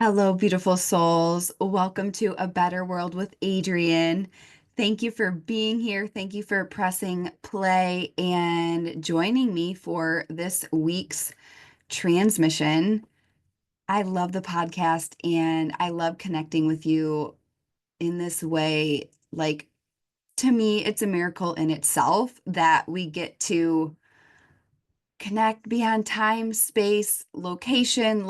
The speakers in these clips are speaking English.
Hello, beautiful souls. Welcome to A Better World with Adrienne. Thank you for being here. Thank you for pressing play and joining me for this week's transmission. I love the podcast and I love connecting with you in this way. To me, it's a miracle in itself that we get to connect beyond time, space, location.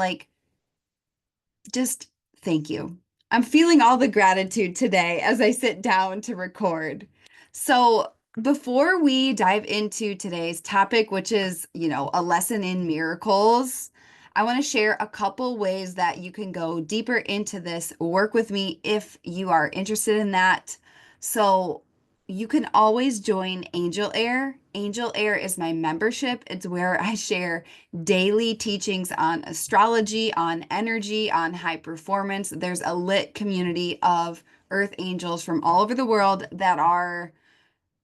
Just thank you. I'm feeling all the gratitude today as I sit down to record. So, before we dive into today's topic, which is, a lesson in miracles, I want to share a couple ways that you can go deeper into this. Work with me if you are interested in that. So, you can always join Angel Air. Angel Air is my membership. It's where I share daily teachings on astrology, on energy, on high performance. There's a lit community of earth angels from all over the world that are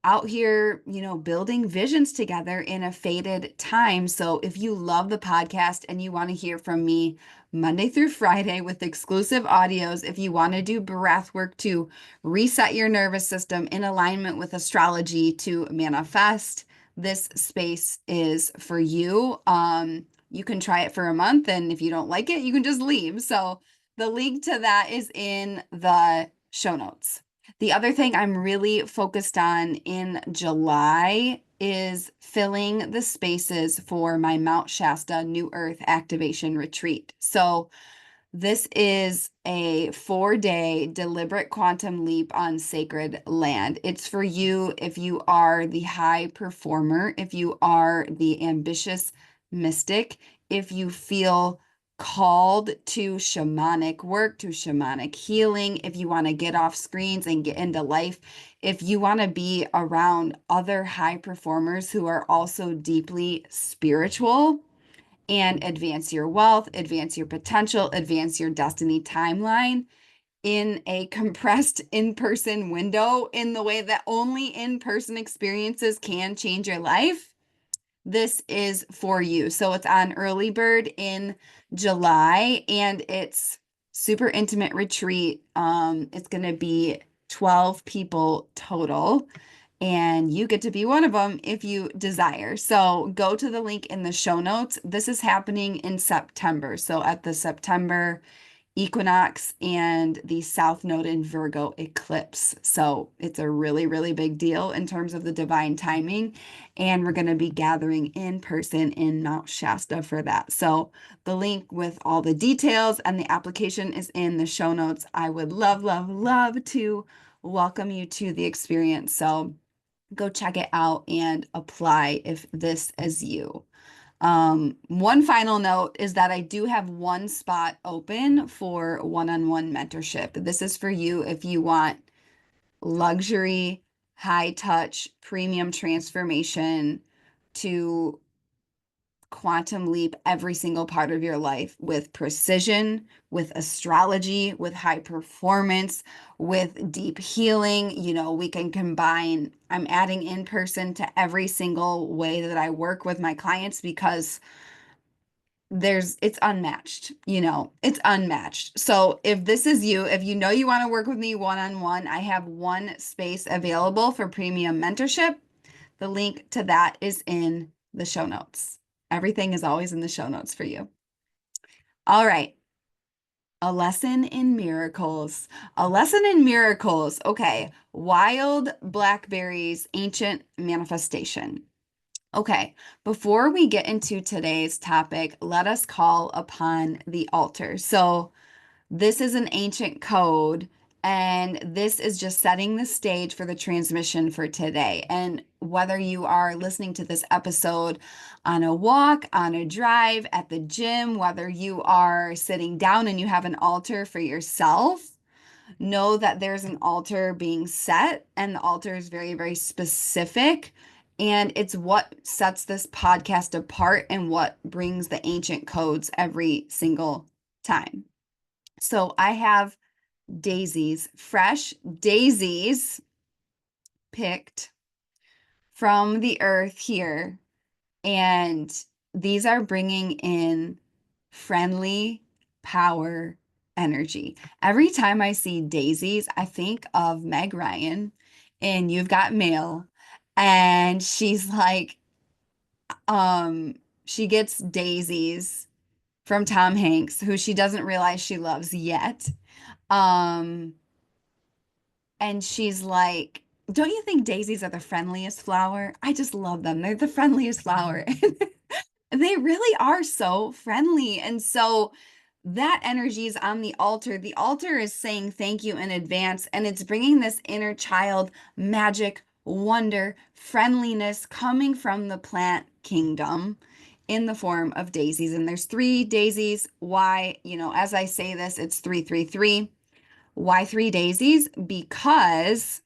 out here, building visions together in a fated time. So if you love the podcast and you want to hear from me Monday through Friday with exclusive audios, if you want to do breath work to reset your nervous system in alignment with astrology to manifest, this space is for you. You can try it for a month, and if you don't like it, you can just leave. So the link to that is in the show notes. The other thing I'm really focused on in July is filling the spaces for my Mount Shasta New Earth Activation Retreat. So, this is a 4-day deliberate quantum leap on sacred land. It's for you if you are the high performer, if you are the ambitious mystic, if you feel called to shamanic work, to shamanic healing, if you want to get off screens and get into life, if you want to be around other high performers who are also deeply spiritual and advance your wealth, advance your potential, advance your destiny timeline in a compressed in person window in the way that only in person experiences can change your life. This is for you. So it's on early bird in July and it's super intimate retreat. It's going to be 12 people total and you get to be one of them if you desire. So go to the link in the show notes. This is happening in September. So at the September equinox and the South Node in Virgo eclipse. So it's a really, really big deal in terms of the divine timing. And we're going to be gathering in person in Mount Shasta for that. So the link with all the details and the application is in the show notes. I would love, love, love to welcome you to the experience. So go check it out and apply if this is you. One final note is that I do have one spot open for one-on-one mentorship. This is for you if you want luxury, high touch, premium transformation to quantum leap every single part of your life with precision, with astrology, with high performance, with deep healing. We can combine, I'm adding in person to every single way that I work with my clients because it's unmatched, it's unmatched. So if this is you, if you know you want to work with me one-on-one, I have one space available for premium mentorship. The link to that is in the show notes. Everything is always in the show notes for you. All right. A lesson in miracles. A lesson in miracles. Okay. Wild blackberries, ancient manifestation. Okay, before we get into today's topic, let us call upon the altar. So, this is an ancient code, and this is just setting the stage for the transmission for today. And whether you are listening to this episode on a walk, on a drive, at the gym, whether you are sitting down and you have an altar for yourself, know that there's an altar being set, and the altar is very, very specific. And it's what sets this podcast apart and what brings the ancient codes every single time. So I have daisies, fresh daisies picked from the earth here. And these are bringing in friendly power energy. Every time I see daisies, I think of Meg Ryan in You've Got Mail. And she's like, um, she gets daisies from Tom Hanks, who she doesn't realize she loves yet. Um, and she's like, don't you think daisies are the friendliest flower? I just love them. They're the friendliest flower. They really are so friendly. And so that energy is on the altar. The altar is saying thank you in advance, and it's bringing this inner child magic, wonder, friendliness coming from the plant kingdom in the form of daisies. And there's three daisies. Why, as I say this, it's 333. Why three daisies? Because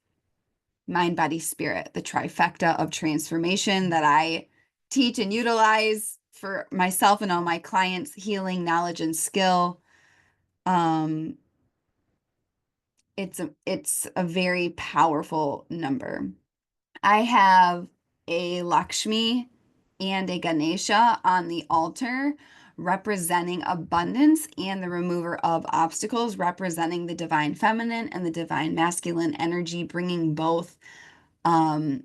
mind, body, spirit, the trifecta of transformation that I teach and utilize for myself and all my clients, healing, knowledge, and skill. Um, it's a very powerful number. I have a Lakshmi and a Ganesha on the altar representing abundance and the remover of obstacles, representing the divine feminine and the divine masculine energy, bringing both um,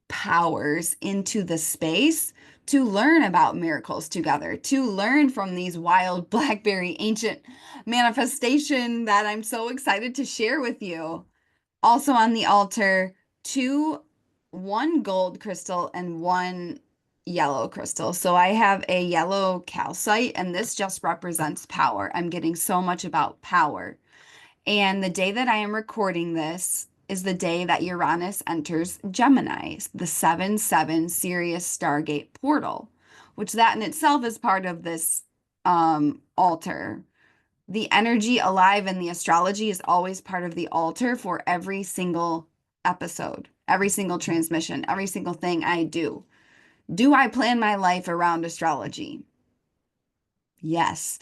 powers into the space to learn about miracles together, to learn from these wild Blackberry ancient manifestation that I'm so excited to share with you. Also on the altar, one gold crystal and one yellow crystal. So I have a yellow calcite, and this just represents power. I'm getting so much about power. And the day that I am recording this is the day that Uranus enters Gemini, the 7/7 Sirius Stargate portal, which that in itself is part of this altar. The energy alive in the astrology is always part of the altar for every single episode, every single transmission, every single thing I do. Do I plan my life around astrology? Yes.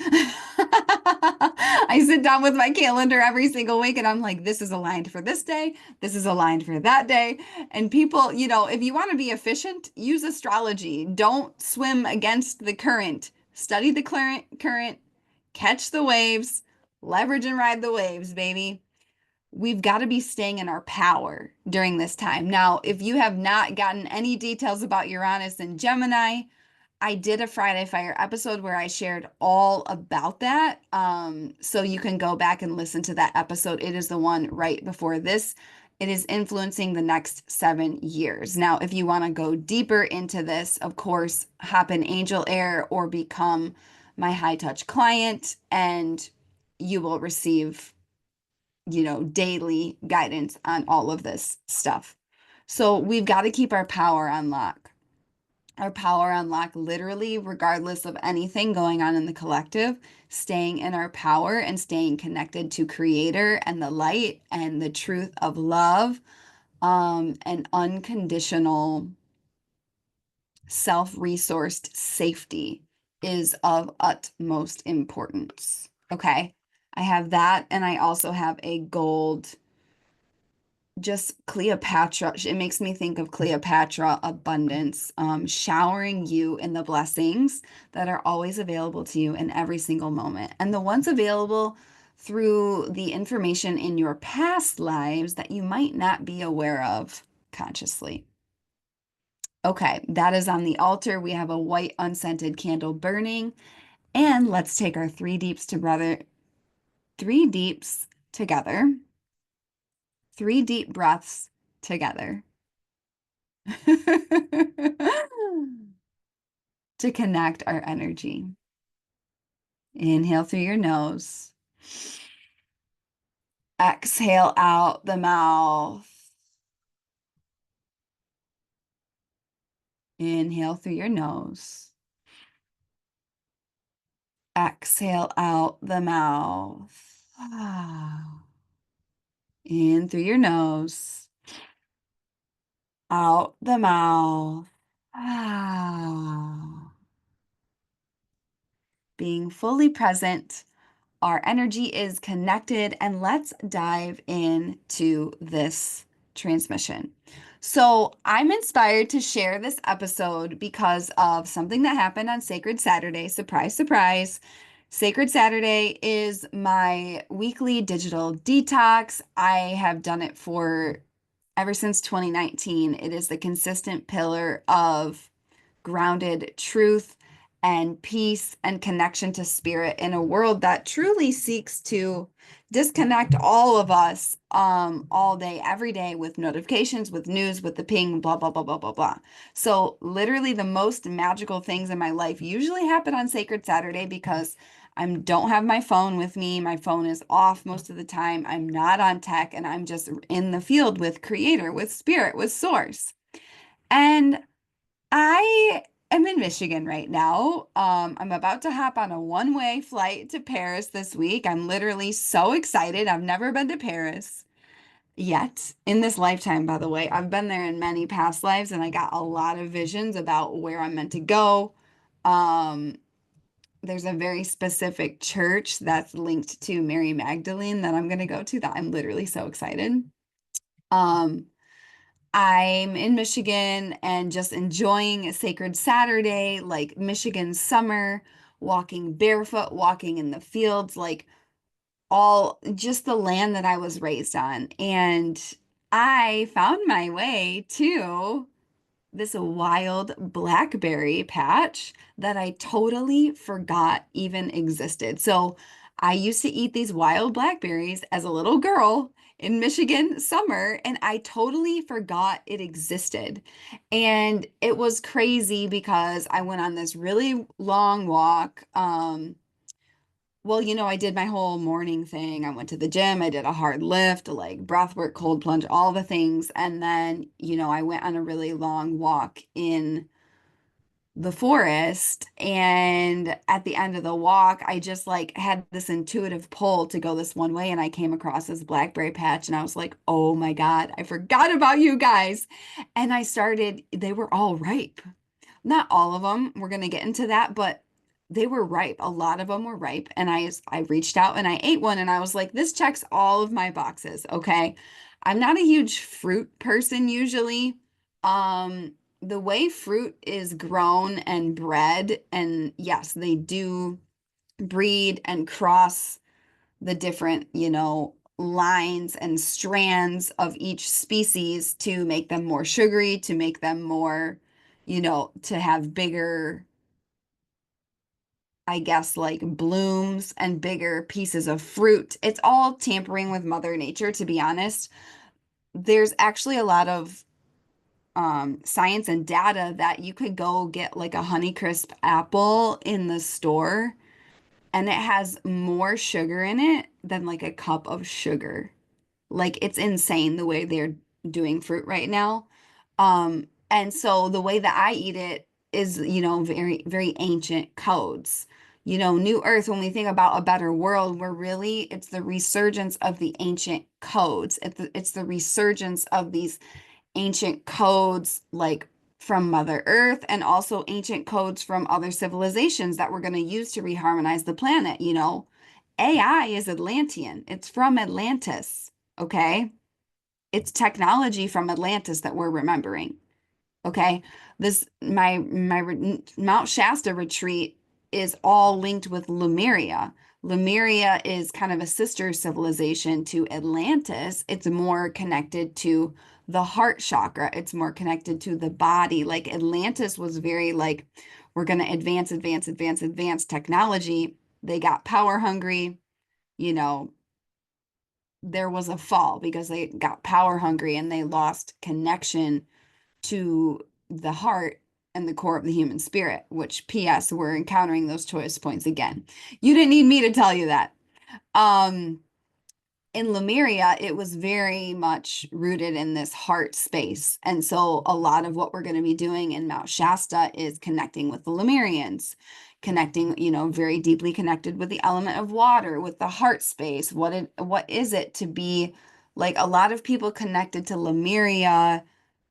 I sit down with my calendar every single week and I'm like, this is aligned for this day. This is aligned for that day. And people, if you want to be efficient, use astrology. Don't swim against the current. Study the current, catch the waves, leverage and ride the waves, baby. We've got to be staying in our power during this time. Now, if you have not gotten any details about Uranus and Gemini, I did a Friday Fire episode where I shared all about that. So you can go back and listen to that episode. It is the one right before this. It is influencing the next 7 years. Now, if you want to go deeper into this, of course, hop in Angel Air or become my high touch client, and you will receive, daily guidance on all of this stuff. So we've got to keep our power on lock. Our power unlock literally, regardless of anything going on in the collective, staying in our power and staying connected to creator and the light and the truth of love, and unconditional self-resourced safety is of utmost importance. Okay. I have that, and I also have a gold, just Cleopatra. It makes me think of Cleopatra abundance, showering you in the blessings that are always available to you in every single moment. And the ones available through the information in your past lives that you might not be aware of consciously. Okay, that is on the altar. We have a white unscented candle burning. And let's take our three deeps together, 3 deep breaths together. To connect our energy. Inhale through your nose. Exhale out the mouth. Inhale through your nose. Exhale out the mouth. In through your nose. Out the mouth. Being fully present. Our energy is connected, and let's dive into this transmission. So, I'm inspired to share this episode because of something that happened on Sacred Saturday. Surprise, surprise. Sacred Saturday is my weekly digital detox. I have done it for ever since 2019. It is the consistent pillar of grounded truth and peace and connection to spirit in a world that truly seeks to disconnect all of us all day every day with notifications, with news, with the ping, blah blah blah blah blah blah. So literally the most magical things in my life usually happen on Sacred Saturday because I don't have my phone with me. My phone is off most of the time. I'm not on tech and I'm just in the field with creator, with spirit, with source. And I am in Michigan right now. I'm about to hop on a one-way flight to Paris this week. I'm literally so excited. I've never been to Paris yet in this lifetime, by the way. I've been there in many past lives, and I got a lot of visions about where I'm meant to go. Um, there's a very specific church that's linked to Mary Magdalene that I'm going to go to that I'm literally so excited. Um, I'm in Michigan and just enjoying a sacred Saturday, like Michigan summer, walking barefoot, walking in the fields, like all just the land that I was raised on. And I found my way to this wild blackberry patch that I totally forgot even existed. So I used to eat these wild blackberries as a little girl in Michigan summer, and I totally forgot it existed. And it was crazy because I went on this really long walk. Well, I did my whole morning thing. I went to the gym, I did a hard lift, like breath work, cold plunge, all the things. And then, I went on a really long walk in the forest. And at the end of the walk, I just like had this intuitive pull to go this one way. And I came across this blackberry patch and I was like, oh my God, I forgot about you guys. And they were all ripe. Not all of them. We're going to get into that, but they were ripe. A lot of them were ripe. And I reached out and I ate one and I was like, this checks all of my boxes. Okay. I'm not a huge fruit person usually. The way fruit is grown and bred, and yes, they do breed and cross the different, lines and strands of each species to make them more sugary, to make them more, to have bigger, I guess, like blooms and bigger pieces of fruit. It's all tampering with Mother Nature, to be honest. There's actually a lot of science and data that you could go get like a Honeycrisp apple in the store and it has more sugar in it than like a cup of sugar. Like it's insane the way they're doing fruit right now. And so the way that I eat it is, very, very ancient codes. New Earth, when we think about a better world, it's the resurgence of the ancient codes. It's the resurgence of these ancient codes, like from Mother Earth, and also ancient codes from other civilizations that we're going to use to reharmonize the planet. AI is Atlantean, it's from Atlantis. Okay. It's technology from Atlantis that we're remembering. Okay. My Mount Shasta retreat is all linked with Lemuria. Lemuria is kind of a sister civilization to Atlantis. It's more connected to the heart chakra. It's more connected to the body. Like Atlantis was very like, we're going to advance, advance, advance, advance technology. They got power hungry, you know, there was a fall because they got power hungry and they lost connection to the heart and the core of the human spirit, which PS, we're encountering those choice points again. You didn't need me to tell you that. Um, in Lemuria, it was very much rooted in this heart space. And so a lot of what we're going to be doing in Mount Shasta is connecting with the Lemurians, connecting, very deeply connected with the element of water, with the heart space. What is it to be like a lot of people connected to Lemuria?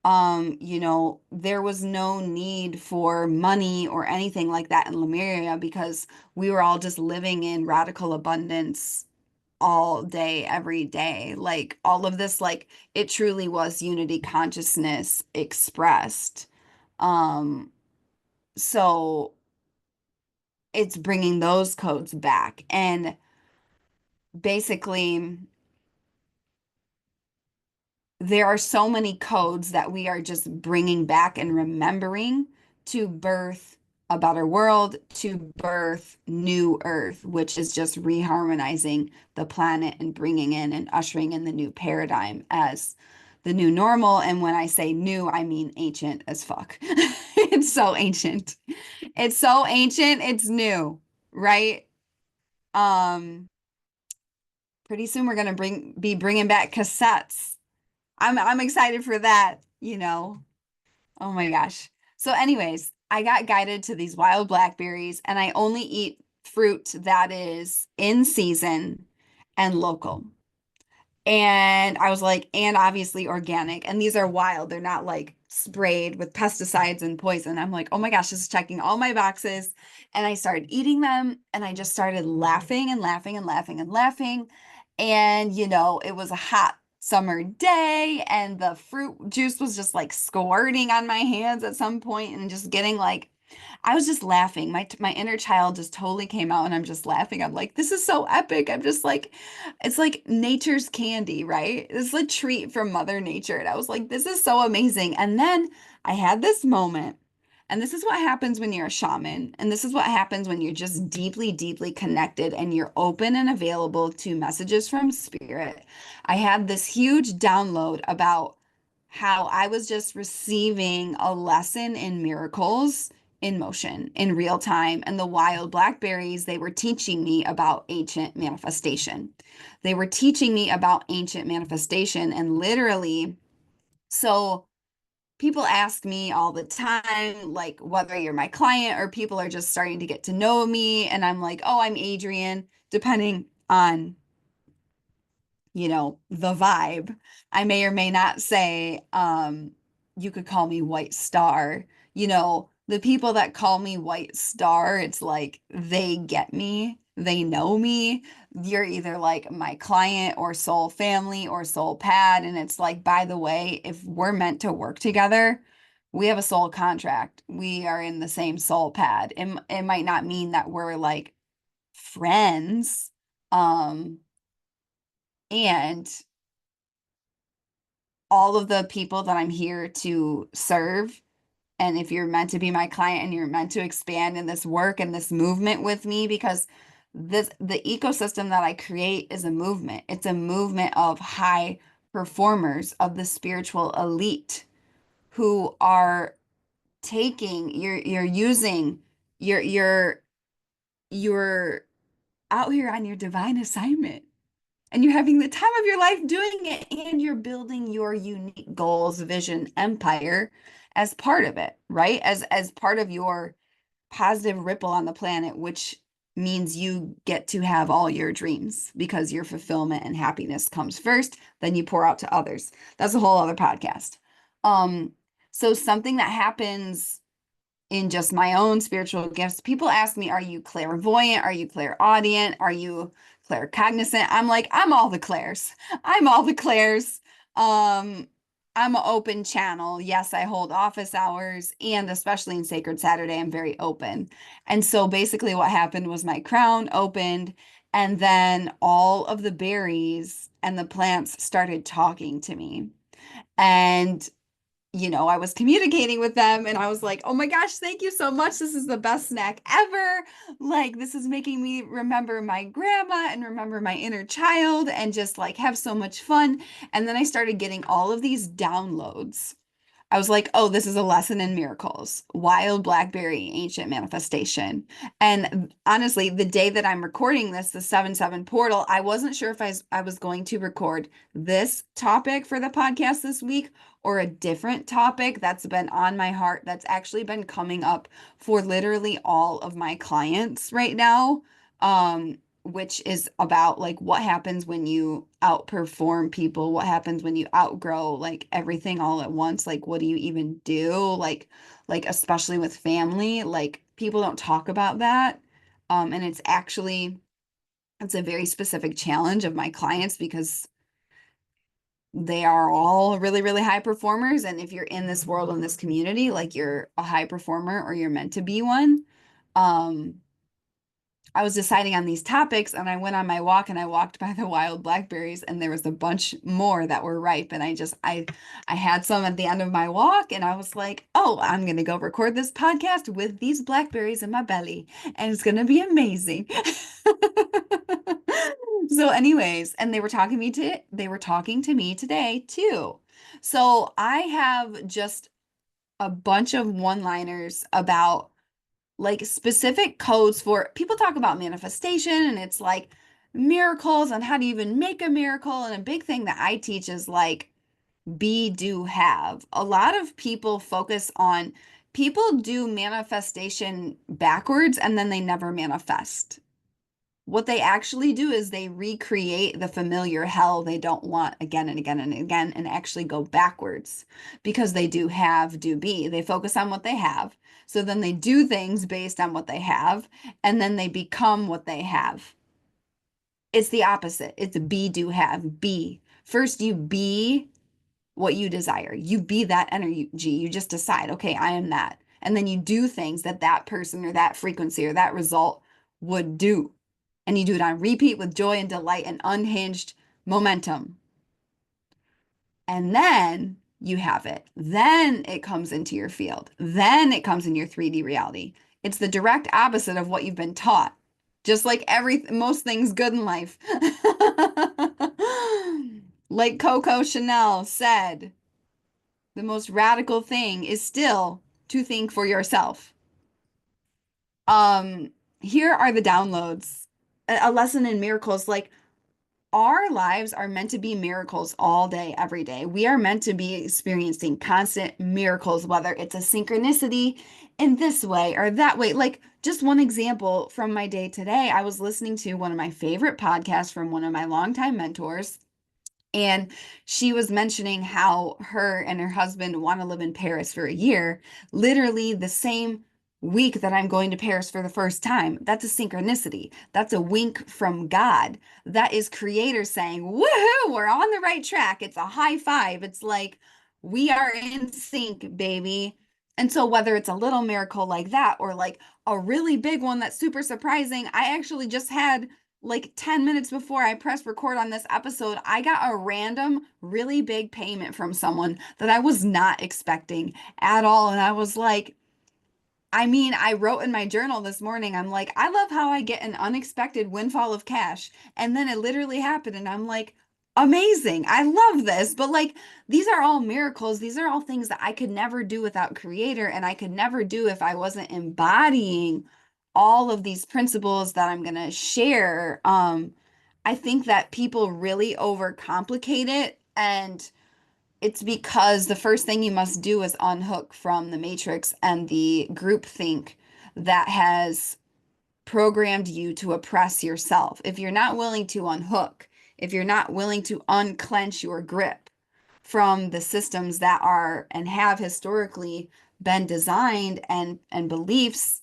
There was no need for money or anything like that in Lemuria because we were all just living in radical abundance all day, every day. Like all of this, like it truly was unity consciousness expressed. Um, so it's bringing those codes back. And basically, there are so many codes that we are just bringing back and remembering to birth a better world, to birth new earth, which is just reharmonizing the planet and bringing in and ushering in the new paradigm as the new normal. And when I say new, I mean ancient as fuck. It's so ancient. It's so ancient, it's new, right? Um, Pretty soon we're gonna be bringing back cassettes. I'm excited for that, you know. Oh my gosh. So anyways, I got guided to these wild blackberries and I only eat fruit that is in season and local. And I was like, and obviously organic. And these are wild. They're not like sprayed with pesticides and poison. I'm like, oh my gosh, this is checking all my boxes. And I started eating them and I just started laughing and laughing and laughing and laughing. And, it was a hot summer day and the fruit juice was just like squirting on my hands at some point and just getting like, I was just laughing. My inner child just totally came out and I'm just laughing. I'm like, this is so epic. I'm just like, it's like nature's candy, right? It's a treat from Mother Nature. And I was like, this is so amazing. And then I had this moment, and this is what happens when you're a shaman. And this is what happens when you're just deeply, deeply connected and you're open and available to messages from spirit. I had this huge download about how I was just receiving a lesson in miracles in motion in real time. And the wild blackberries, they were teaching me about ancient manifestation. They were teaching me about ancient manifestation and literally, so people ask me all the time, like whether you're my client or people are just starting to get to know me. And I'm like, oh, I'm Adrian, depending on the vibe. I may or may not say, you could call me White Star. The people that call me White Star, it's like they get me, they know me. You're either like my client or soul family or soul pad. And it's like, by the way, if we're meant to work together, we have a soul contract. We are in the same soul pad. It might not mean that we're like friends. Um, and all of the people that I'm here to serve. And if you're meant to be my client and you're meant to expand in this work and this movement with me, because the ecosystem that I create is a movement. It's a movement of high performers of the spiritual elite who are taking you're using you're you're out here on your divine assignment and you're having the time of your life doing it and you're building your unique goals, vision, empire as part of it, right? As part of your positive ripple on the planet, which means you get to have all your dreams because your fulfillment and happiness comes first, then you pour out to others. That's a whole other podcast. Um, so something that happens in just my own spiritual gifts. People ask me, are you clairvoyant? Are you clairaudient? Are you claircognizant? I'm like, I'm all the clairs. I'm all the clairs. Um, I'm an open channel. Yes, I hold office hours, and especially in Sacred Saturday, I'm very open. And so basically, what happened was my crown opened, and then all of the berries and the plants started talking to me. And I was communicating with them and I was like, oh my gosh, thank you so much. This is the best snack ever. Like, this is making me remember my grandma and remember my inner child and just like have so much fun. And then I started getting all of these downloads. I was like, oh, this is a lesson in miracles, wild blackberry, ancient manifestation. And honestly, the day that I'm recording this, the 7/7 portal, I wasn't sure if I was going to record this topic for the podcast this week or a different topic that's been on my heart that's actually been coming up for literally all of my clients right now. Which is about like what happens when you outperform people, what happens when you outgrow like everything all at once, like what do you even do? Like especially with family, like people don't talk about that. And it's a very specific challenge of my clients because they are all really, really high performers. And if you're in this world, in this community, like you're a high performer or you're meant to be one. Um, I was deciding on these topics and I went on my walk and I walked by the wild blackberries and there was a bunch more that were ripe and I had some at the end of my walk and I was like, "Oh, I'm going to go record this podcast with these blackberries in my belly and it's going to be amazing." So anyways, and they were talking to me today too. So I have just a bunch of one-liners about like specific codes for people talk about manifestation and it's like miracles and how to even make a miracle. And a big thing that I teach is like be, do, have. A lot of people do manifestation backwards and then they never manifest. What they actually do is they recreate the familiar hell they don't want again and again and again and actually go backwards because they do have, do be. They focus on what they have. So then they do things based on what they have and then they become what they have. It's the opposite. It's be, do, have, be. First, you be what you desire. You be that energy. You just decide, okay, I am that. And then you do things that that person or that frequency or that result would do. And you do it on repeat with joy and delight and unhinged momentum. And then you have it. Then it comes into your field. Then it comes in your 3D reality. It's the direct opposite of what you've been taught. Just like most things good in life. Like Coco Chanel said, the most radical thing is still to think for yourself. Um, Here are the downloads. A lesson in miracles. Like our lives are meant to be miracles all day, every day. We are meant to be experiencing constant miracles, whether it's a synchronicity in this way or that way. Like just one example from my day today, I was listening to one of my favorite podcasts from one of my longtime mentors. And she was mentioning how her and her husband want to live in Paris for a year, literally the same week that I'm going to Paris for the first time. That's a synchronicity. That's a wink from God. That is creator saying, woohoo, we're on the right track. It's a high five. It's like, we are in sync, baby. And so, whether it's a little miracle like that or like a really big one that's super surprising, I actually just had like 10 minutes before I pressed record on this episode, I got a random, really big payment from someone that I was not expecting at all. And I was like, I mean, I wrote in my journal this morning, I'm like, I love how I get an unexpected windfall of cash. And then it literally happened. And I'm like, amazing. I love this. But like, these are all miracles. These are all things that I could never do without Creator. And I could never do if I wasn't embodying all of these principles that I'm going to share. I think that people really overcomplicate it. And it's because the first thing you must do is unhook from the matrix and the groupthink that has programmed you to oppress yourself. If you're not willing to unhook, if you're not willing to unclench your grip from the systems that are and have historically been designed and beliefs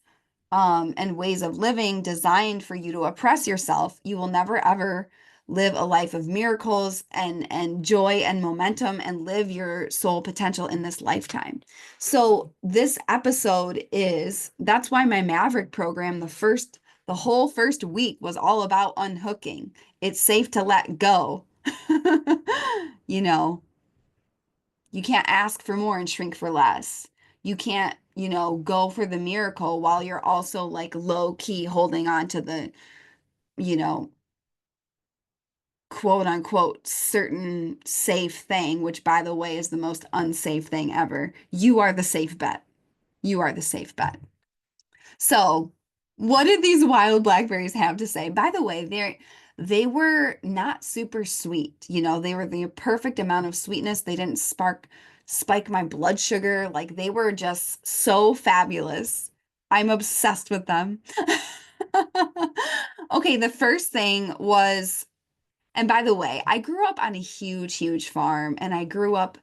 and ways of living designed for you to oppress yourself, you will never ever live a life of miracles and joy and momentum and live your soul potential in this lifetime. So this episode is that's why my Maverick program the whole first week was all about unhooking. It's safe to let go. You know, you can't ask for more and shrink for less. You can't, go for the miracle while you're also like low key holding on to the, you know, quote unquote certain safe thing, which by the way is the most unsafe thing ever. You are the safe bet. You are the safe bet. So, what did these wild blackberries have to say? By the way, they were not super sweet. They were the perfect amount of sweetness. They didn't spike my blood sugar. Like they were just so fabulous. I'm obsessed with them. Okay, the first thing was, and by the way, I grew up on a huge, huge farm and I grew up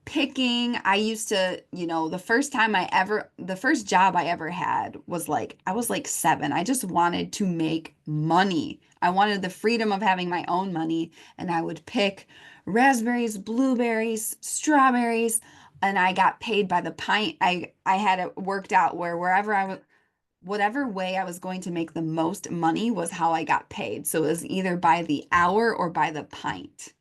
picking. I used to, the first job I ever had was like, I was like 7. I just wanted to make money. I wanted the freedom of having my own money. And I would pick raspberries, blueberries, strawberries, and I got paid by the pint. I had it worked out where wherever I was. whatever way I was going to make the most money was how I got paid. So it was either by the hour or by the pint.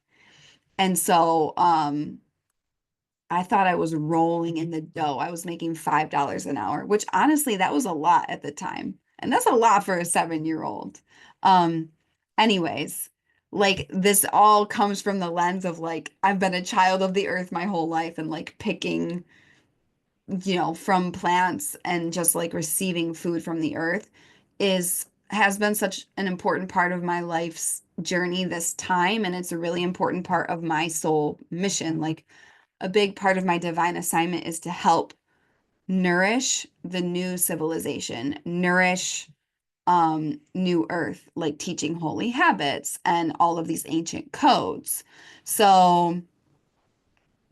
And so I thought I was rolling in the dough. I was making $5 an hour, which honestly, that was a lot at the time. And that's a lot for a 7-year-old. Um, anyways, like this all comes from the lens of like I've been a child of the earth my whole life and like picking, from plants and just like receiving food from the earth is has been such an important part of my life's journey this time. And it's a really important part of my soul mission. Like a big part of my divine assignment is to help nourish the new civilization, nourish new earth, like teaching holy habits and all of these ancient codes. So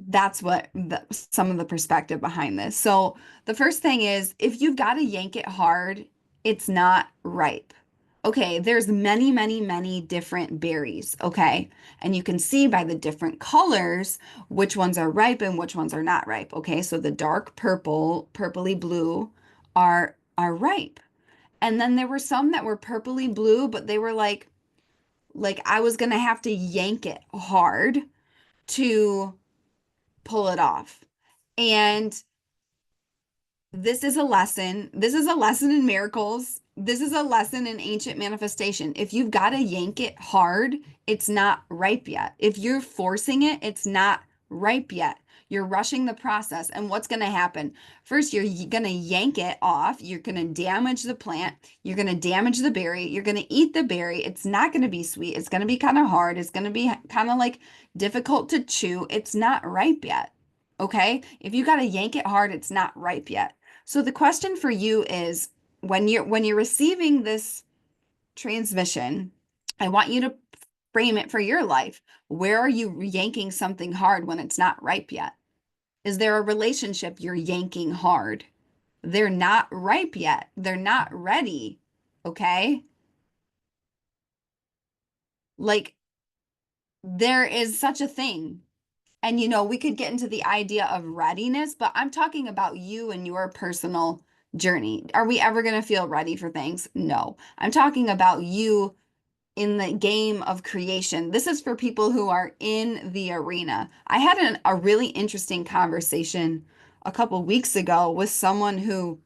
that's some of the perspective behind this. So the first thing is if you've got to yank it hard, it's not ripe. Okay, there's many, many, many different berries, okay? And you can see by the different colors which ones are ripe and which ones are not ripe, okay? So the dark purple, purpley blue are ripe. And then there were some that were purpley blue, but they were like I was gonna have to yank it hard to pull it off. And this is a lesson. This is a lesson in miracles. This is a lesson in ancient manifestation. If you've got to yank it hard, it's not ripe yet. If you're forcing it, it's not ripe yet. You're rushing the process. And what's going to happen? First, you're going to yank it off. You're going to damage the plant. You're going to damage the berry. You're going to eat the berry. It's not going to be sweet. It's going to be kind of hard. It's going to be kind of like difficult to chew. It's not ripe yet. Okay? If you got to yank it hard, it's not ripe yet. So the question for you is when you're receiving this transmission, I want you to frame it for your life. Where are you yanking something hard when it's not ripe yet? Is there a relationship you're yanking hard? They're not ripe yet. They're not ready. Okay? Like there is such a thing. And we could get into the idea of readiness, but I'm talking about you and your personal journey. Are we ever going to feel ready for things? No. I'm talking about you in the game of creation. This is for people who are in the arena. I had a really interesting conversation a couple weeks ago with someone who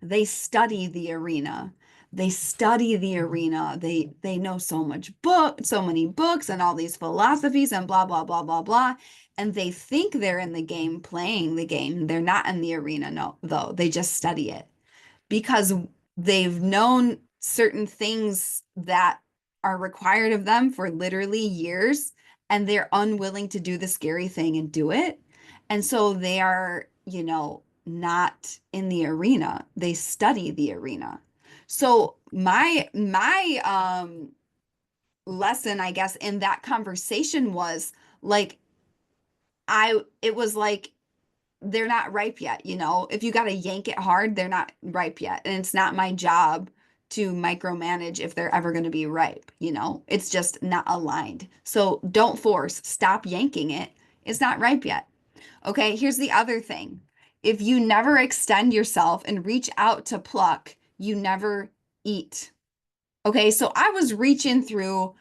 they study the arena. They study the arena. They know so many books and all these philosophies and blah blah blah blah blah. And they think they're in the game playing the game. They're not in the arena, no, though. They just study it because they've known certain things that are required of them for literally years, and they're unwilling to do the scary thing and do it. And so they are, not in the arena. They study the arena. So my lesson, I guess, in that conversation was like it was like they're not ripe yet, If you got to yank it hard, they're not ripe yet. And it's not my job to micromanage if they're ever going to be ripe. It's just not aligned. So don't force, stop yanking it. It's not ripe yet. Okay, here's the other thing. If you never extend yourself and reach out to pluck, you never eat. Okay, so I was reaching through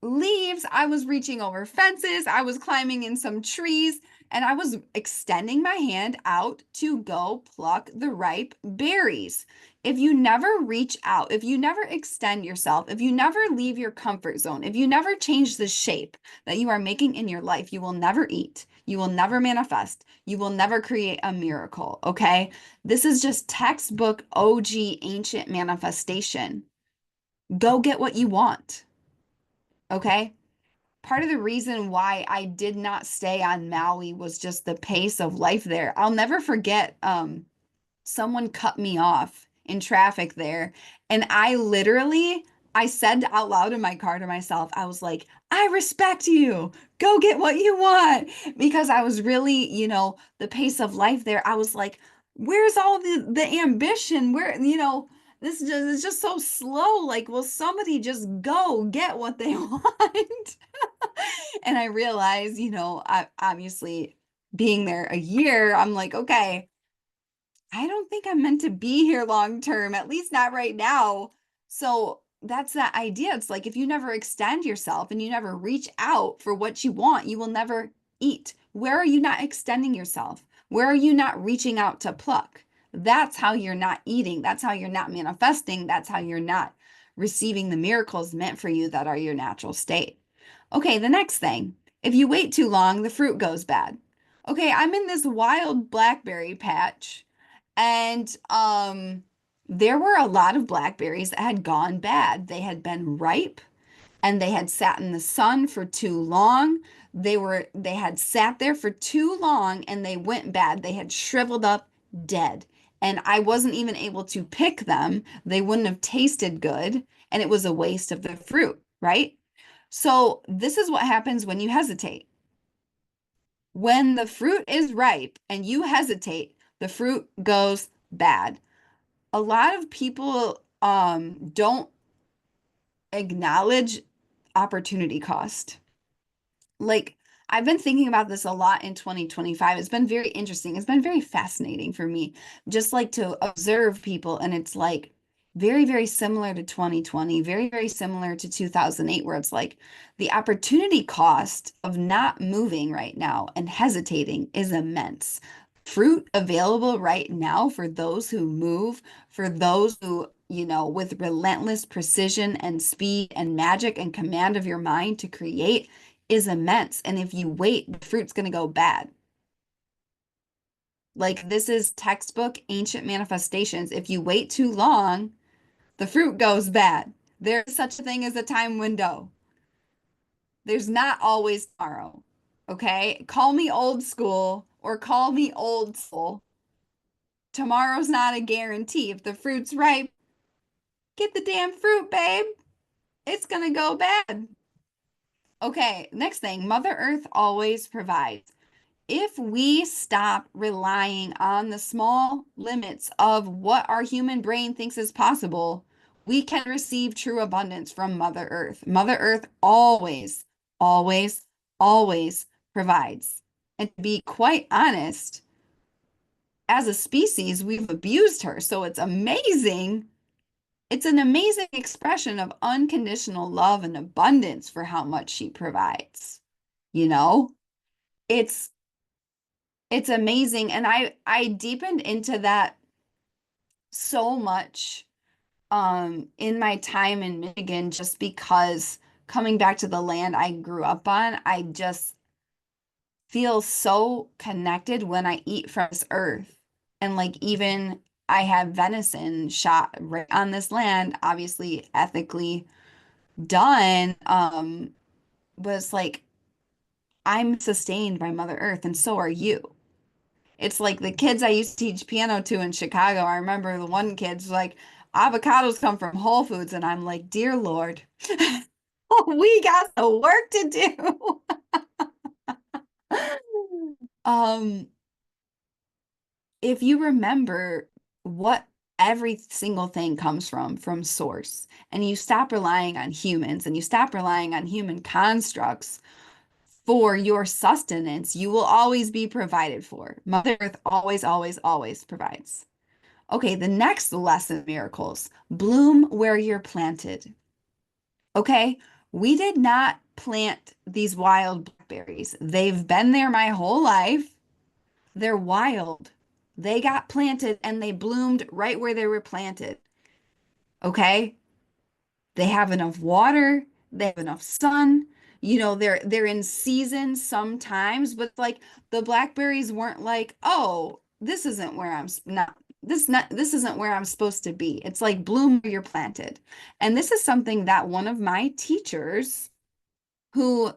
leaves, I was reaching over fences, I was climbing in some trees, and I was extending my hand out to go pluck the ripe berries. If you never reach out, if you never extend yourself, if you never leave your comfort zone, if you never change the shape that you are making in your life, you will never eat. You will never manifest. You will never create a miracle. Okay. This is just textbook OG ancient manifestation. Go get what you want. Okay. Part of the reason why I did not stay on Maui was just the pace of life there. I'll never forget someone cut me off in traffic there. And I said out loud in my car to myself, I was like, I respect you. Go get what you want. Because I was really, the pace of life there. I was like, where's all the ambition? It's just so slow. Like, will somebody just go get what they want? And I realized, I obviously being there a year, I'm like, okay, I don't think I'm meant to be here long term, at least not right now. So that's that idea. It's like if you never extend yourself and you never reach out for what you want, you will never eat. Where are you not extending yourself? Where are you not reaching out to pluck? That's how you're not eating. That's how you're not manifesting. That's how you're not receiving the miracles meant for you that are your natural state. Okay, the next thing. If you wait too long, the fruit goes bad. Okay, I'm in this wild blackberry patch and there were a lot of blackberries that had gone bad. They had been ripe and they had sat in the sun for too long. They had sat there for too long and they went bad. They had shriveled up dead. And I wasn't even able to pick them. They wouldn't have tasted good and it was a waste of the fruit, right? So this is what happens when you hesitate. When the fruit is ripe and you hesitate, the fruit goes bad. A lot of people don't acknowledge opportunity cost. Like I've been thinking about this a lot in 2025. It's been very interesting. It's been very fascinating for me just like to observe people and it's like very very similar to 2020, very very similar to 2008 where it's like the opportunity cost of not moving right now and hesitating is immense. Fruit available right now for those who move, for those who, with relentless precision and speed and magic and command of your mind to create is immense. And if you wait, the fruit's going to go bad. Like this is textbook ancient manifestations. If you wait too long, the fruit goes bad. There is such a thing as a time window. There's not always tomorrow. Okay? Call me old school or call me old soul. Tomorrow's not a guarantee. If the fruit's ripe, get the damn fruit, babe. It's going to go bad. Okay, next thing, Mother Earth always provides. If we stop relying on the small limits of what our human brain thinks is possible, we can receive true abundance from Mother Earth. Mother Earth always, always, always provides. And to be quite honest, as a species, we've abused her. So it's amazing. It's an amazing expression of unconditional love and abundance for how much she provides. You know, it's It's amazing. And I deepened into that so much in my time in Michigan just because coming back to the land I grew up on, I just feel so connected when I eat from this earth. And like even I have venison shot right on this land, obviously ethically done. Was like I'm sustained by Mother Earth and so are you. It's like the kids I used to teach piano to in Chicago. I remember the one kid's like, avocados come from Whole Foods. And I'm like, dear Lord, we got the work to do. Um, if you remember what every single thing comes from source, and you stop relying on humans and you stop relying on human constructs for your sustenance, you will always be provided for. Mother Earth always, always, always provides. Okay, the next lesson, miracles. Bloom where you're planted. Okay, we did not plant these wild blackberries. They've been there my whole life. They're wild. They got planted and they bloomed right where they were planted. Okay, they have enough water, they have enough sun. They're in season sometimes, but like the blackberries weren't like, "Oh, this isn't where this isn't where I'm supposed to be." It's like bloom where you're planted. And this is something that one of my teachers who,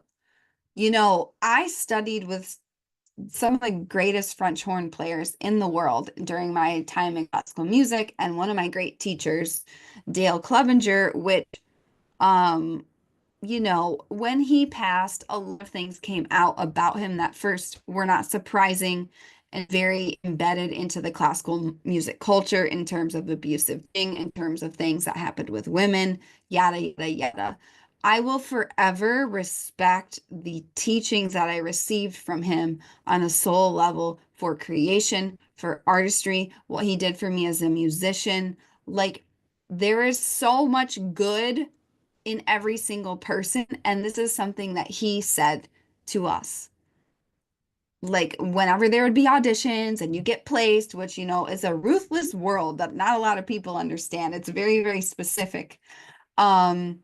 I studied with some of the greatest French horn players in the world during my time in classical music, and one of my great teachers, Dale Clevenger, which um when he passed, a lot of things came out about him that first were not surprising and very embedded into the classical music culture in terms of abusive thing, in terms of things that happened with women, yada, yada, yada. I will forever respect the teachings that I received from him on a soul level for creation, for artistry, what he did for me as a musician. Like, there is so much good in every single person. And this is something that he said to us. Like, whenever there would be auditions and you get placed, which, is a ruthless world that not a lot of people understand. It's very, very specific. Um,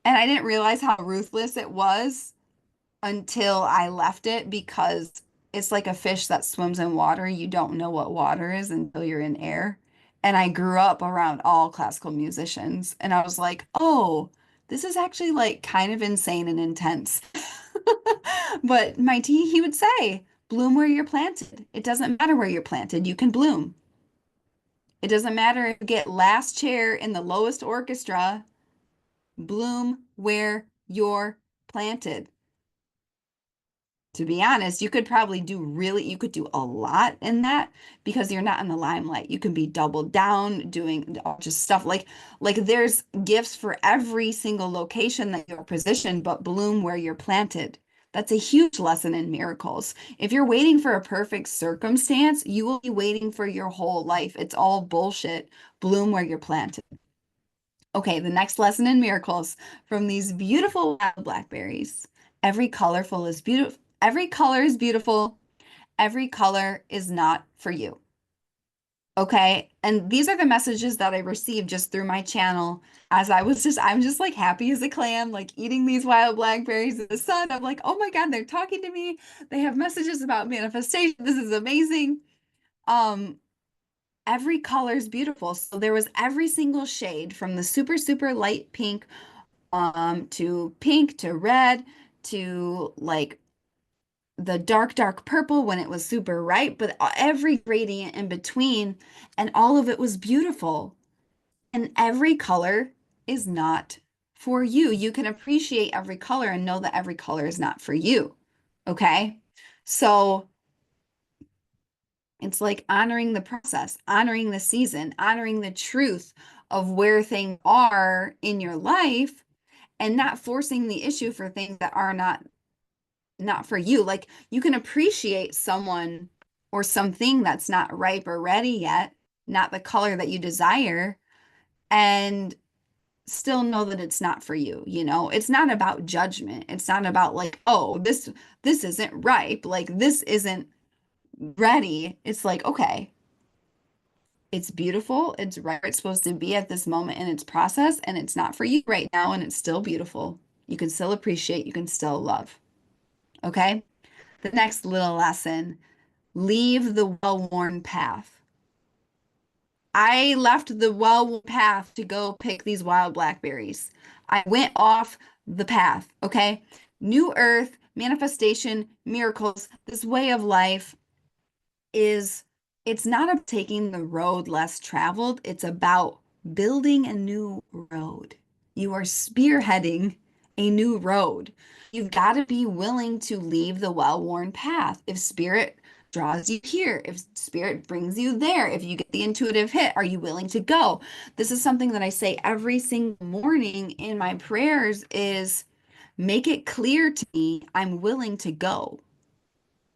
and I didn't realize how ruthless it was until I left it because it's like a fish that swims in water. You don't know what water is until you're in air. And I grew up around all classical musicians, and I was like, oh, this is actually like kind of insane and intense. But he would say, bloom where you're planted. It doesn't matter where you're planted, you can bloom. It doesn't matter if you get last chair in the lowest orchestra, bloom where you're planted. To be honest, you could do a lot in that because you're not in the limelight. You can be doubled down doing all just stuff like there's gifts for every single location that you're positioned, but bloom where you're planted. That's a huge lesson in miracles. If you're waiting for a perfect circumstance, you will be waiting for your whole life. It's all bullshit. Bloom where you're planted. Okay, the next lesson in miracles from these beautiful wild blackberries. Every color is beautiful. Every color is not for you. Okay. And these are the messages that I received just through my channel as I'm just like happy as a clam, like eating these wild blackberries in the sun. I'm like, oh my God, they're talking to me. They have messages about manifestation. This is amazing. Um, every color is beautiful. So there was every single shade from the super, super light pink to red to like the dark, dark purple when it was super ripe, but every gradient in between, and all of it was beautiful. And every color is not for you. You can appreciate every color and know that every color is not for you. Okay. So it's like honoring the process, honoring the season, honoring the truth of where things are in your life, and not forcing the issue for things that are not for you. Like you can appreciate someone or something that's not ripe or ready yet, not the color that you desire, and still know that it's not for you, It's not about judgment. It's not about like, oh, this isn't ripe, like this isn't ready. It's like, okay, it's beautiful, it's right where it's supposed to be at this moment in its process, and it's not for you right now, and it's still beautiful. You can still appreciate, you can still love. Okay? The next little lesson. Leave the well-worn path. I left the well-worn path to go pick these wild blackberries. I went off the path, okay? New earth, manifestation, miracles, this way of life is it's not about taking the road less traveled, it's about building a new road. You are spearheading a new road. You've got to be willing to leave the well-worn path. If spirit draws you here, if spirit brings you there, if you get the intuitive hit, are you willing to go? This is something that I say every single morning in my prayers is make it clear to me I'm willing to go.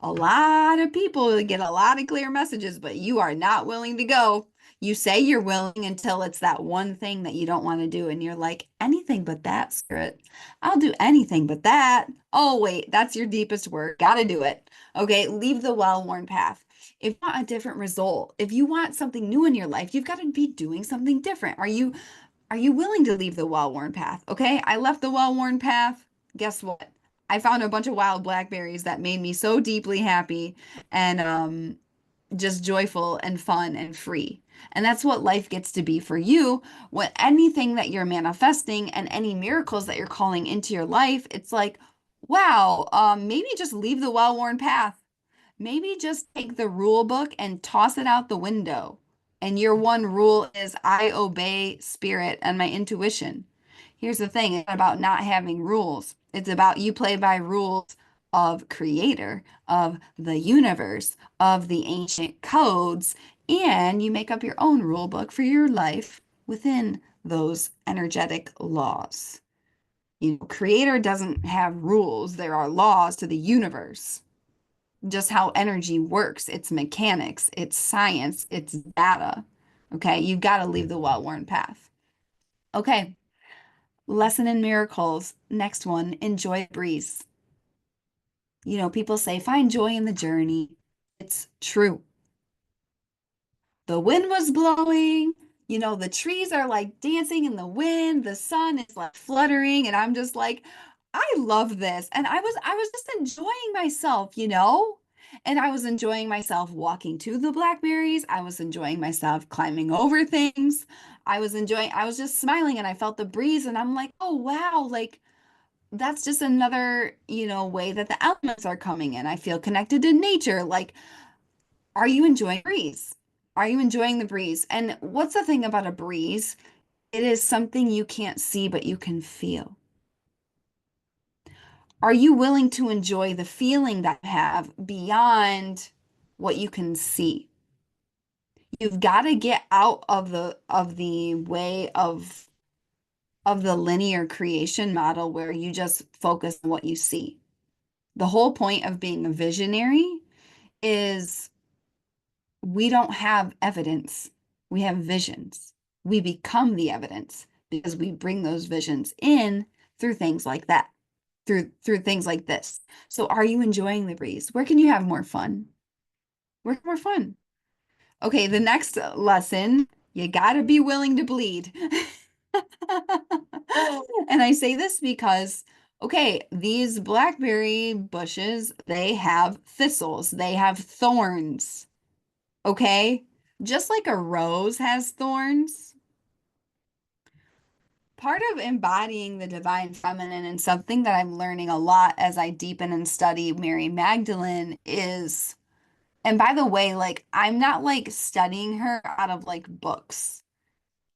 A lot of people get a lot of clear messages, but you are not willing to go. You say you're willing until it's that one thing that you don't want to do. And you're like, anything but that, Spirit. I'll do anything but that. Oh, wait, that's your deepest work. Gotta do it. Okay, leave the well-worn path. If you want a different result, if you want something new in your life, you've got to be doing something different. Are you willing to leave the well-worn path? Okay, I left the well-worn path. Guess what? I found a bunch of wild blackberries that made me so deeply happy and just joyful and fun and free. And that's what life gets to be for you. What anything that you're manifesting and any miracles that you're calling into your life, it's like, wow, maybe just leave the well-worn path. Maybe just take the rule book and toss it out the window. And your one rule is I obey spirit and my intuition. Here's the thing, it's not about not having rules. It's about you play by rules of creator, of the universe, of the ancient codes, and you make up your own rule book for your life within those energetic laws. Creator doesn't have rules. There are laws to the universe. Just how energy works, its mechanics, its science, its data. Okay, you've got to leave the well-worn path. Okay, lesson in miracles. Next one, enjoy the breeze. People say find joy in the journey. It's true. The wind was blowing, the trees are like dancing in the wind, the sun is like fluttering, and I'm just like, I love this. And I was just enjoying myself, And I was enjoying myself walking to the Blackberries. I was enjoying myself climbing over things. I was just smiling and I felt the breeze and I'm like, oh wow, like that's just another, way that the elements are coming in. I feel connected to nature. Like, are you enjoying the breeze? Are you enjoying the breeze? And what's the thing about a breeze? It is something you can't see, but you can feel. Are you willing to enjoy the feeling that you have beyond what you can see? You've got to get out of the way of the linear creation model where you just focus on what you see. The whole point of being a visionary is we don't have evidence. We have visions. We become the evidence because we bring those visions in through things like that, through things like this. So are you enjoying the breeze? Where can you have more fun? Where more fun? Okay, the next lesson, you got to be willing to bleed. And I say this because, okay, these blackberry bushes, they have thistles, they have thorns. Okay? Just like a rose has thorns, part of embodying the divine feminine and something that I'm learning a lot as I deepen and study Mary Magdalene is, and by the way, like I'm not like studying her out of like books.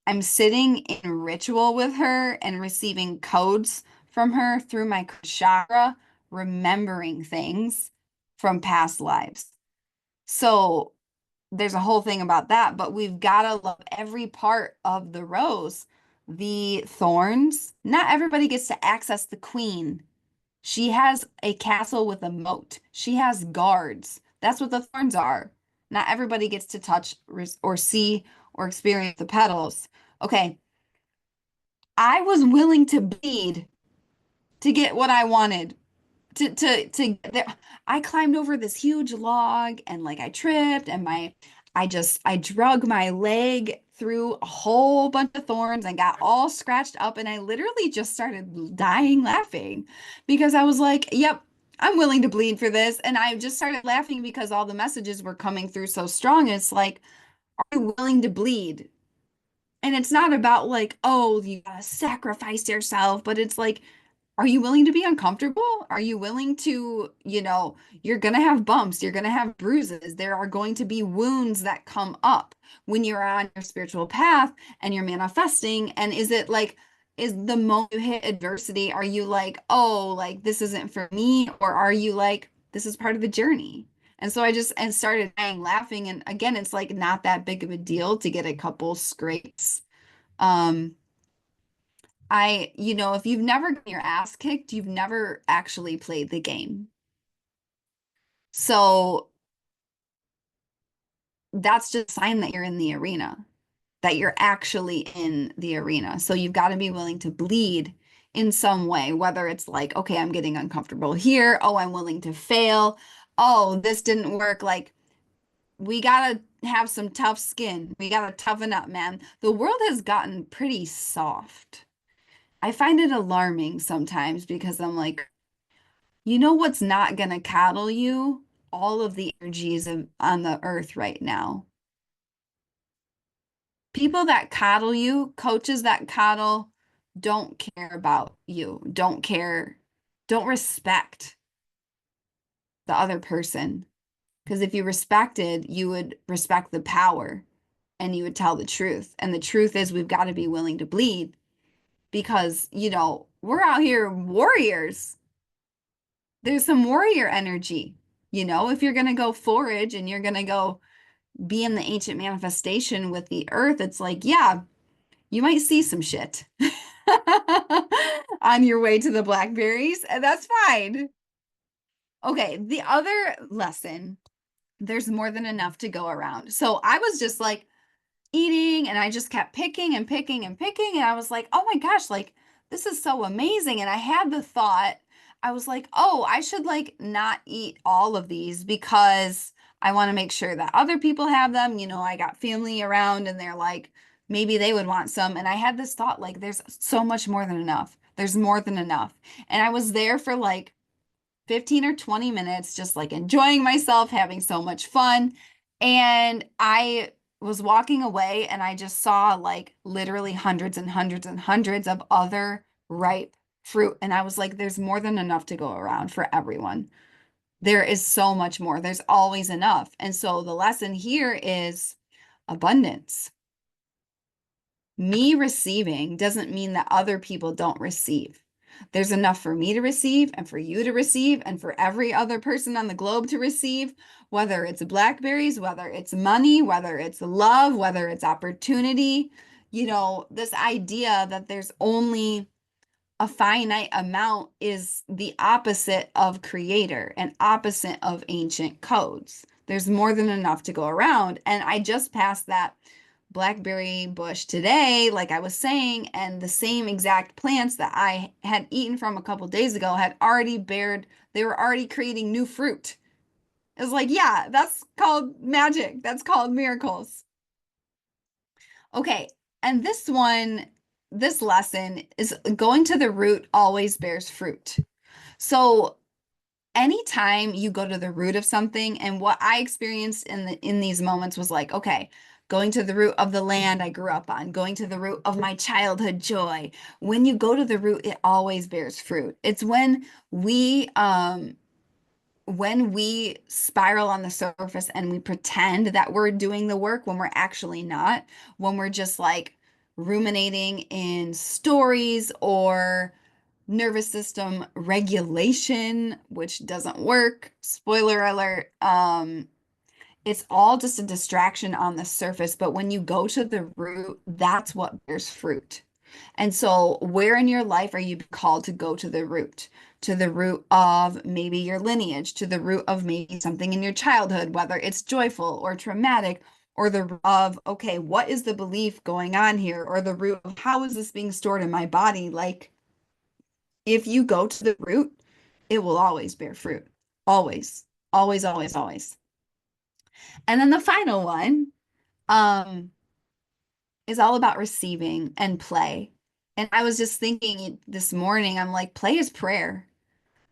I'm sitting in ritual with her and receiving codes from her through my chakra, remembering things from past lives. So there's a whole thing about that, but we've got to love every part of the rose. The thorns, not everybody gets to access the queen. She has a castle with a moat. She has guards. That's what the thorns are. Not everybody gets to touch or see or experience the petals. Okay, I was willing to bleed to get what I wanted to get there. I climbed over this huge log and like I tripped and I drug my leg through a whole bunch of thorns and got all scratched up and I literally just started dying laughing because I was like, yep, I'm willing to bleed for this. And I just started laughing because all the messages were coming through so strong. It's like, are you willing to bleed? And it's not about like, oh, you gotta sacrifice yourself, but it's like, are you willing to be uncomfortable? Are you willing to, you're going to have bumps, you're going to have bruises. There are going to be wounds that come up when you're on your spiritual path and you're manifesting. And is it like, is the moment you hit adversity, are you like, oh, like this isn't for me? Or are you like, this is part of the journey? And so I just and started dying laughing. And again, it's like not that big of a deal to get a couple scrapes. Um, if you've never gotten your ass kicked, you've never actually played the game. So that's just a sign that you're in the arena, that you're actually in the arena. So you've got to be willing to bleed in some way, whether it's like, okay, I'm getting uncomfortable here. Oh, I'm willing to fail. Oh, this didn't work. Like, we got to have some tough skin. We got to toughen up, man. The world has gotten pretty soft. I find it alarming sometimes because I'm like, you know what's not going to coddle you? All of the energies on the earth right now. People that coddle you, coaches that coddle, don't care about you, don't care, don't respect the other person. Because if you respected, you would respect the power and you would tell the truth. And the truth is, we've got to be willing to bleed because, we're out here warriors. There's some warrior energy. If you're going to go forage and you're going to go be in the ancient manifestation with the earth, it's like, yeah, you might see some shit. on your way to the Blackberries, and that's fine. Okay, the other lesson, there's more than enough to go around. So I was just like eating and I just kept picking and picking and picking. And I was like, oh my gosh, like this is so amazing. And I had the thought, I was like, oh, I should like not eat all of these because I want to make sure that other people have them. You know, I got family around and they're like, maybe they would want some. And I had this thought, like, there's so much more than enough. There's more than enough. And I was there for like 15 or 20 minutes, just like enjoying myself, having so much fun. And I was walking away and I just saw like literally hundreds and hundreds and hundreds of other ripe fruit. And I was like, there's more than enough to go around for everyone. There is so much more. There's always enough. And so the lesson here is abundance. Me receiving doesn't mean that other people don't receive. There's enough for me to receive and for you to receive and for every other person on the globe to receive, whether it's blackberries, whether it's money, whether it's love, whether it's opportunity. You know, this idea that there's only a finite amount is the opposite of creator and opposite of ancient codes. There's more than enough to go around. And I just passed that blackberry bush today, like I was saying, and the same exact plants that I had eaten from a couple days ago had already bared, they were already creating new fruit. It was like, yeah, that's called magic. That's called miracles. Okay, and this one, this lesson is going to the root always bears fruit. So anytime you go to the root of something, and what I experienced in these moments was like, okay, going to the root of the land I grew up on, going to the root of my childhood joy. When you go to the root, it always bears fruit. It's when we spiral on the surface and we pretend that we're doing the work when we're actually not, when we're just like ruminating in stories or nervous system regulation, which doesn't work. Spoiler alert. It's all just a distraction on the surface, but when you go to the root, that's what bears fruit. And so, where in your life are you called to go to the root? To the root of maybe your lineage, to the root of maybe something in your childhood, whether it's joyful or traumatic, or the root of, okay, what is the belief going on here? Or the root of how is this being stored in my body? Like, if you go to the root, it will always bear fruit. Always, always, always, always. And then the final one is all about receiving and play. And I was just thinking this morning, I'm like, play is prayer.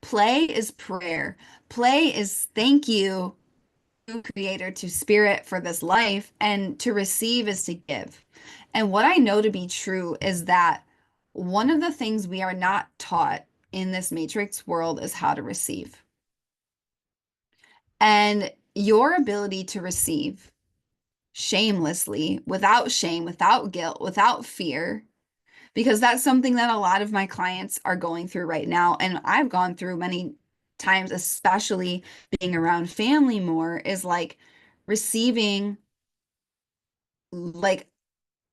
Play is prayer. Play is thank you, Creator, to Spirit for this life. And to receive is to give. And what I know to be true is that one of the things we are not taught in this matrix world is how to receive. And your ability to receive shamelessly, without shame, without guilt, without fear, because that's something that a lot of my clients are going through right now. And I've gone through many times, especially being around family more, is like receiving like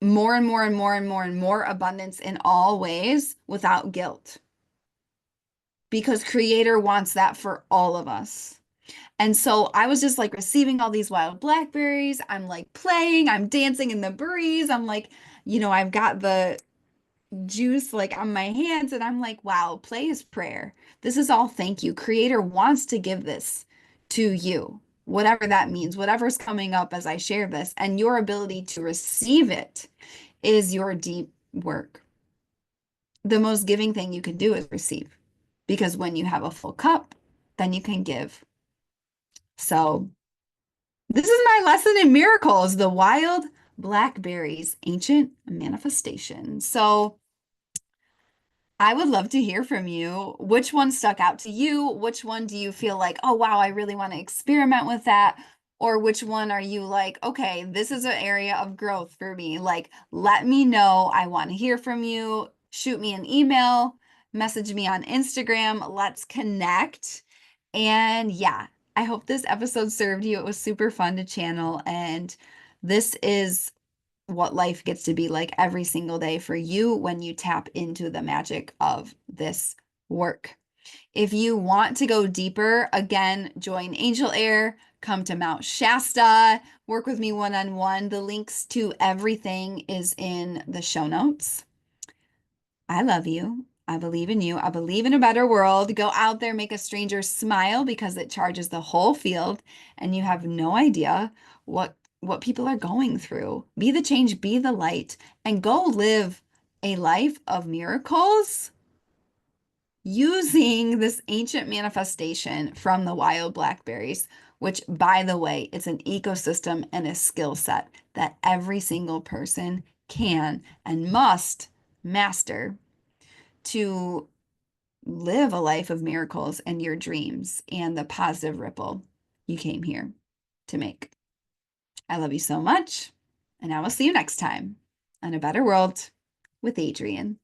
more and more and more and more and more abundance in all ways without guilt. Because Creator wants that for all of us. And so I was just like receiving all these wild blackberries. I'm like playing, I'm dancing in the breeze. I'm like, I've got the juice like on my hands, and I'm like, wow, play is prayer. This is all thank you. Creator wants to give this to you, whatever that means, whatever's coming up as I share this. And your ability to receive it is your deep work. The most giving thing you can do is receive, because when you have a full cup, then you can give. So, this is my lesson in miracles, the wild blackberries, ancient manifestation. So, I would love to hear from you. Which one stuck out to you? Which one do you feel like, oh, wow, I really want to experiment with that? Or which one are you like, okay, this is an area of growth for me? Like, let me know. I want to hear from you. Shoot me an email, message me on Instagram. Let's connect. And yeah, I hope this episode served you. It was super fun to channel. And this is what life gets to be like every single day for you when you tap into the magic of this work. If you want to go deeper, again, join Angel Air, come to Mount Shasta, work with me one-on-one. The links to everything is in the show notes. I love you. I believe in you. I believe in a better world. Go out there, make a stranger smile because it charges the whole field, and you have no idea what people are going through. Be the change, be the light, and go live a life of miracles using this ancient manifestation from the wild blackberries, which, by the way, it's an ecosystem and a skill set that every single person can and must master to live a life of miracles and your dreams and the positive ripple you came here to make. I love you so much, and I will see you next time on A Better World with Adrienne.